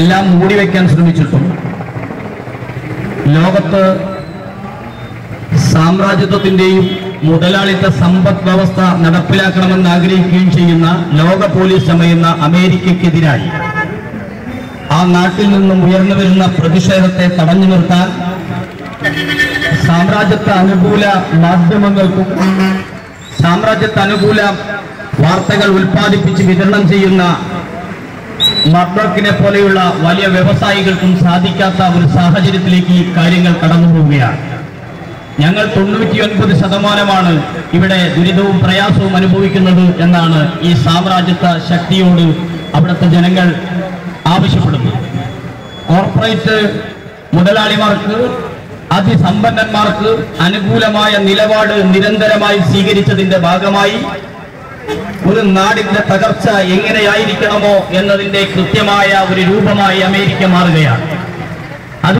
എല്ലാം മൂടിവെക്കാൻ ശ്രമിച്ചിട്ടും ലോകത്ത് സാമ്രാജ്യത്വത്തിന്റെയും മുതലാളിത്ത സമ്പദ് വ്യവസ്ഥ നടപ്പിലാക്കണമെന്ന് ആഗ്രഹിക്കുകയും ചെയ്യുന്ന ലോക പോലീസ് ചമയുന്ന അമേരിക്കയ്ക്കെതിരായി ആ നാട്ടിൽ നിന്നും ഉയർന്നു വരുന്ന പ്രതിഷേധത്തെ തടഞ്ഞു നിർത്താൻ സാമ്രാജ്യത്വ അനുകൂല മാധ്യമങ്ങൾക്കും സാമ്രാജ്യത്വ അനുകൂല വാർത്തകൾ ഉൽപ്പാദിപ്പിച്ച് വിതരണം ചെയ്യുന്ന മർഡോക്കിനെ പോലെയുള്ള വലിയ വ്യവസായികൾക്കും സാധിക്കാത്ത ഒരു സാഹചര്യത്തിലേക്ക് ഈ കാര്യങ്ങൾ കടന്നു പോവുകയാണ്. ഞങ്ങൾ 99% ഇവിടെ ദുരിതവും പ്രയാസവും അനുഭവിക്കുന്നത് എന്നാണ് ഈ സാമ്രാജ്യത്വ ശക്തിയോട് അവിടുത്തെ ജനങ്ങൾ ആവശ്യപ്പെടുന്നത്. കോർപ്പറേറ്റ് മുതലാളിമാർക്ക് അതിസമ്പന്നന്മാർക്ക് അനുകൂലമായ നിലപാട് നിരന്തരമായി സ്വീകരിച്ചതിന്റെ ഭാഗമായി ഒരു നാടിന്റെ തകർച്ച എങ്ങനെയായിരിക്കണമോ എന്നതിന്റെ കൃത്യമായ ഒരു രൂപമായി അമേരിക്ക മാറുകയാണ്.